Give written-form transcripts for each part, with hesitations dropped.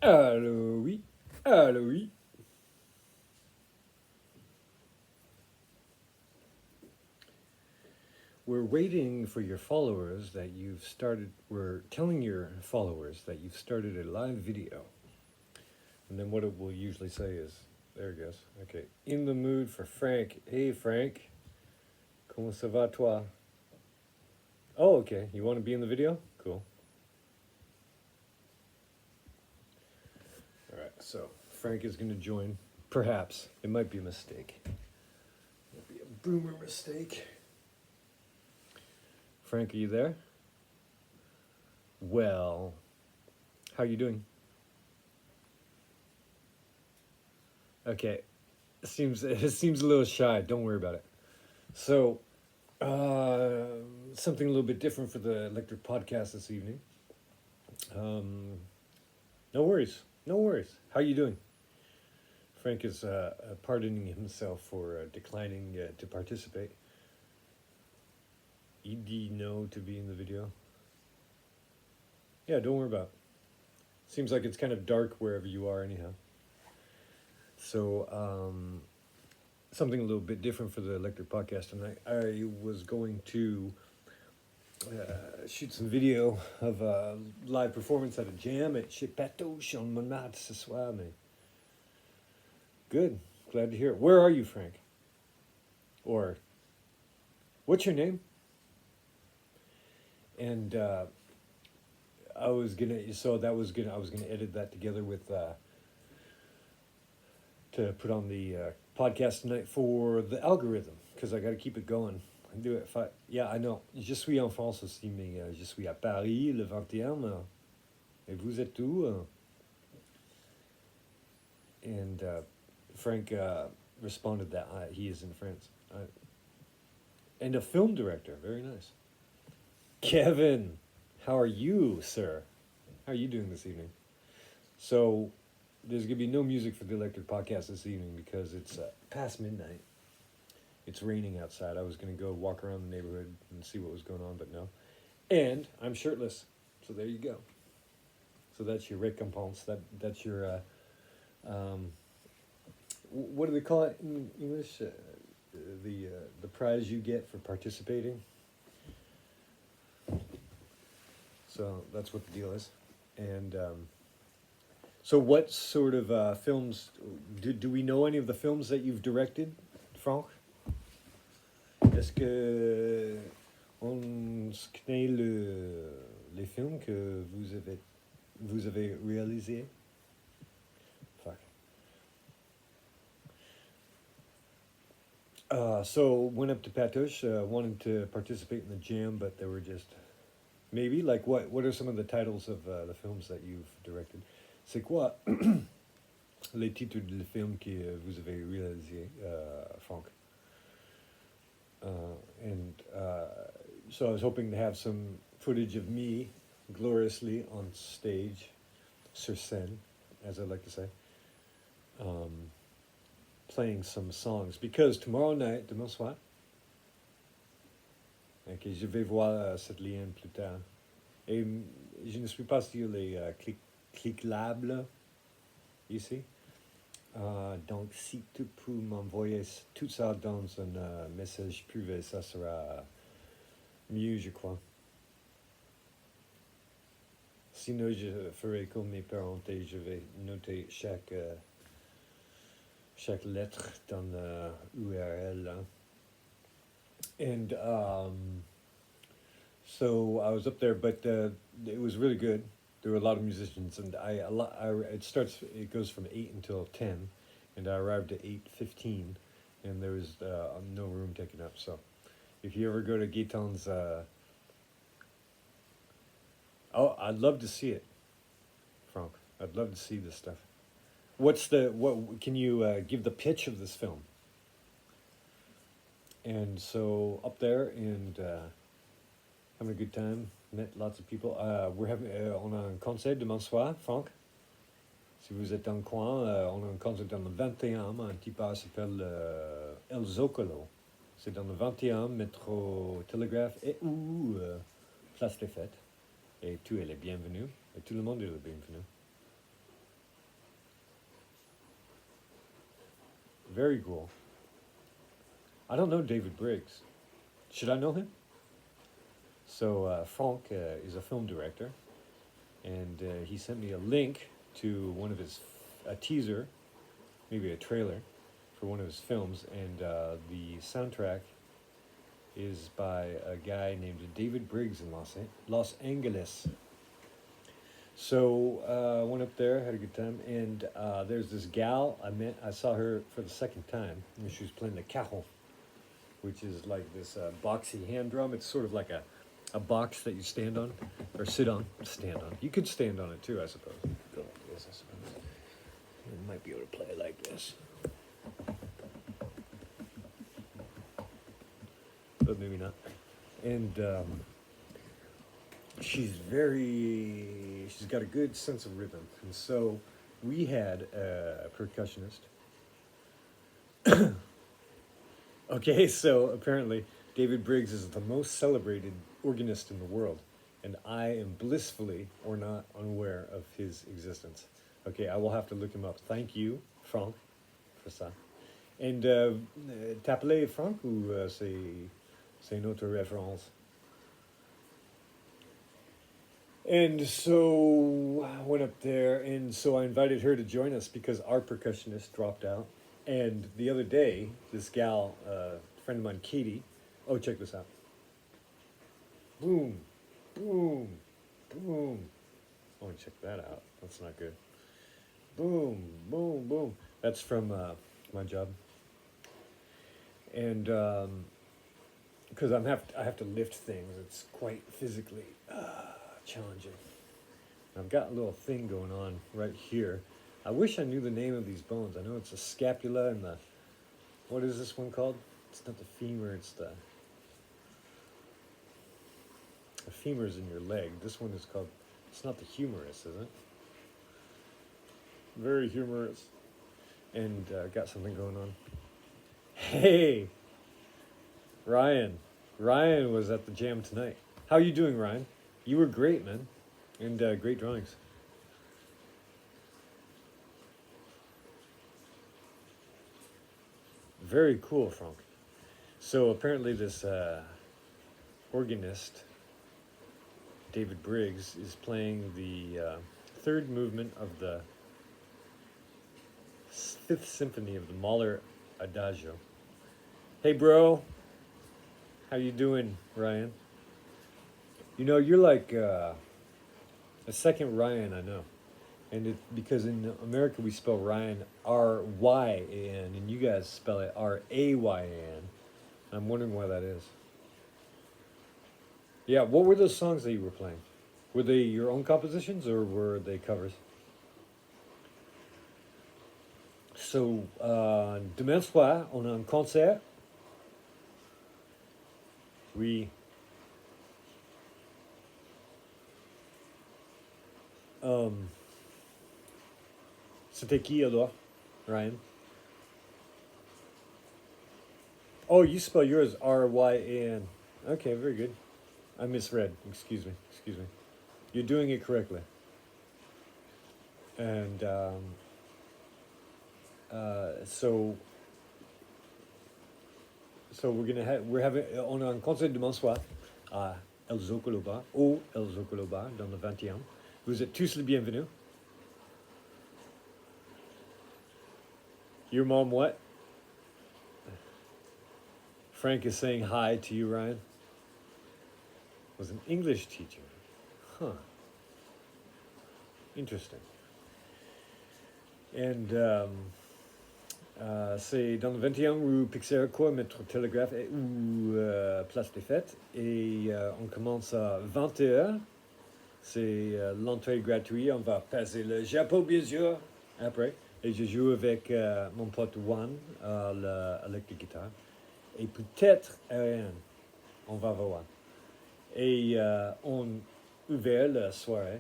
Allô, oui. Allô, oui. We're waiting for your followers that you've started. We're telling your followers that you've started a live video. And then what it will usually say is, there it goes. Okay. In the mood for Frank. Hey, Frank. Comment ça va, toi? Oh, okay. You want to be in the video? Cool. All right. So Frank is going to join. Perhaps. It might be a mistake. It might be a boomer mistake. Frank, are you there? Well, how are you doing? Okay, it seems a little shy. Don't worry about it. So, something a little bit different for the electric podcast this evening. No worries, no worries. How are you doing? Frank is pardoning himself for declining to participate. Il dit no to be in the video. Yeah, don't worry about it. Seems like it's kind of dark wherever you are anyhow. So, something a little bit different for the electric podcast tonight. I was going to shoot some video of a live performance at a jam at Chez Patoche on Montmartre ce soir. Mais good, glad to hear it. Where are you, Frank? Or, what's your name? And I was gonna edit that together with to put on the podcast tonight for the algorithm, because I got to keep it going. I do it. Yeah, I know. Je suis en France aussi, mais je suis à Paris le 21. Et vous êtes où? And Frank responded that he is in France. And a film director. Very nice. Kevin, how are you, sir? How are you doing this evening? So, there's going to be no music for the electric podcast this evening because it's past midnight. It's raining outside. I was going to go walk around the neighborhood and see what was going on, but no. And I'm shirtless, so there you go. So that's your récompense. That's your, what do they call it in English? The prize you get for participating. So that's what the deal is. And so what sort of films, do we know any of the films that you've directed, Franck? Est-ce que on connaît les films que vous avez réalisés? Fuck. So went up to Patoche, wanted to participate in the jam, but they were just... Maybe, like what are some of the titles of the films that you've directed? C'est quoi les titres de films que vous avez réalisés, Franck? So I was hoping to have some footage of me gloriously on stage, sur scène, as I like to say, playing some songs. Because tomorrow night, demain soir, ok, je vais voir cette ligne plus tard. Et je ne suis pas sur les cliquables ici. Donc, si tu peux m'envoyer tout ça dans un message privé, ça sera mieux, je crois. Sinon, je ferai comme mes parents et je vais noter chaque lettre dans l'URL. Hein. And so I was up there, but it was really good. There were a lot of musicians, and it goes from 8 until 10, and I arrived at 8:15, and there was no room taken up. So if you ever go to Gaetan's, I'd love to see it, Frank. I'd love to see this stuff. What can you give the pitch of this film? And so up there and having a good time, met lots of people. On a un concert demain soir, Franck. Si vous êtes dans le coin, on a un concert dans le 21, un petit bar s'appelle El Zókalo. C'est dans le 21, métro Télégraphe et ou place des Fêtes. Et tu es le bienvenu. Et tout le monde est le bienvenu. Very cool. I don't know David Briggs. Should I know him? So Franck is a film director, and he sent me a link to one of his a teaser, maybe a trailer, for one of his films, and the soundtrack is by a guy named David Briggs in Los Angeles. So I went up there, had a good time, and there's this gal I saw her for the second time, and she was playing the cajon, which is like this boxy hand drum. It's sort of like a box that you stand on, or sit on, stand on. You could stand on it too, I suppose. Go like this, I suppose. You might be able to play like this. But maybe not. And she's got a good sense of rhythm. And so we had a percussionist. Okay, so apparently David Briggs is the most celebrated organist in the world, and I am blissfully or not unaware of his existence. Okay, I will have to look him up. Thank you, Franck, for ça. And t'appelais Franck ou c'est une autre référence? And so I went up there, and so I invited her to join us because our percussionist dropped out. And the other day, this gal, a friend of mine, Katie, oh, check this out. Boom, boom, boom. Oh, check that out. That's not good. Boom, boom, boom. That's from my job. And because I have to lift things, it's quite physically challenging. I've got a little thing going on right here. I wish I knew the name of these bones. I know it's the scapula and the, what is this one called? It's not the femur, it's the femur's in your leg. This one is called, it's not the humerus, is it? Very humorous. And got something going on. Hey, Ryan. Ryan was at the jam tonight. How are you doing, Ryan? You were great, man. And great drawings. Very cool, Franck. So apparently this organist, David Briggs, is playing the third movement of the Fifth Symphony of the Mahler Adagio. Hey, bro. How you doing, Ryan? You know, you're like a second Ryan I know. And it because in America we spell Ryan R-Y-A-N, and you guys spell it R-A-Y-A-N. I'm wondering why that is. Yeah, what were those songs that you were playing? Were they your own compositions or were they covers? So, demain soir, on a un concert. Oui. C'était qui alors, Ryan? Oh, you spell yours R-Y-A-N. Okay, very good. I misread. Excuse me. You're doing it correctly. And so we're having on un concert demain soir à El Zókalo Bar, au El Zókalo Bar, dans le 21. Vous êtes tous les bienvenus. Your mom what? Frank is saying hi to you, Ryan. Was an English teacher. Huh. Interesting. And c'est dans le 21 rue Pixérécourt, métro Télégraphe ou place des Fêtes. Et on commence à 20h. C'est l'entrée gratuite. On va passer le chapeau, bien sûr, après. Et je joue avec mon pote Juan à l'électrique-guitare. Et peut-être Ariane. On va voir. Et on ouvert la soirée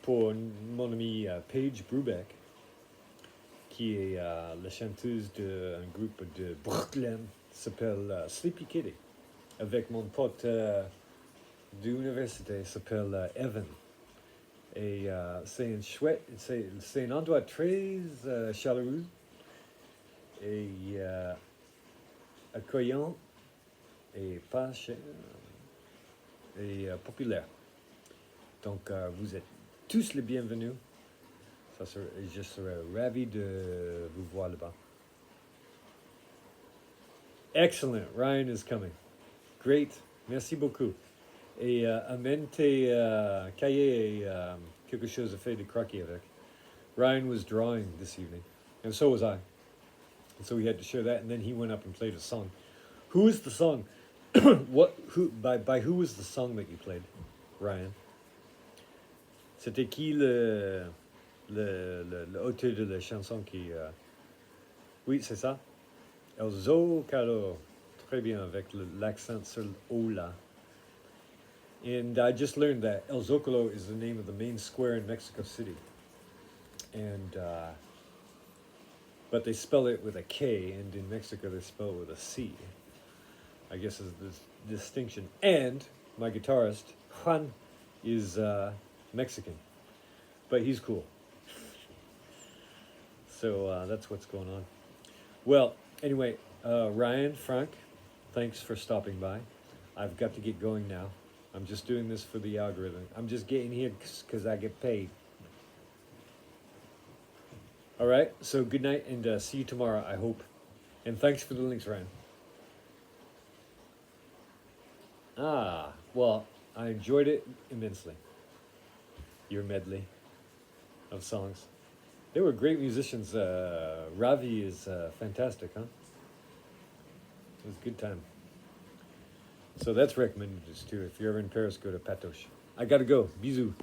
pour mon amie Paige Brubeck, qui est la chanteuse d'un groupe de Brooklyn qui s'appelle Sleepy Kitty, avec mon pote de l'université qui s'appelle Evan. Et c'est un endroit très chaleureux. et accueillant et pas cher et populaire. Donc vous êtes tous les bienvenus. Je serais ravi de vous voir là-bas. Excellent, Ryan is coming. Great, merci beaucoup. Et amène tes cahiers et quelque chose à faire de croquis avec. Ryan was drawing this evening, and so was I. And so we had to share that, and then he went up and played a song. Who is the song? By who was the song that you played, Ryan? C'était qui l'auteur de la chanson qui... Oui, c'est ça. El Zókalo. Très bien, avec l'accent sur le O là. And I just learned that El Zócalo is the name of the main square in Mexico City. And, but they spell it with a K, and in Mexico they spell it with a C. I guess is the distinction. And my guitarist, Juan, is Mexican. But he's cool. So that's what's going on. Well, anyway, Ryan, Frank, thanks for stopping by. I've got to get going now. I'm just doing this for the algorithm. I'm just getting here because I get paid. All right, so good night and see you tomorrow, I hope. And thanks for the links, Ryan. Well, I enjoyed it immensely. Your medley of songs. They were great musicians. Ravi is fantastic, huh? It was a good time. So that's recommended too. If you're ever in Paris, go to Patoche. I gotta go. Bisous.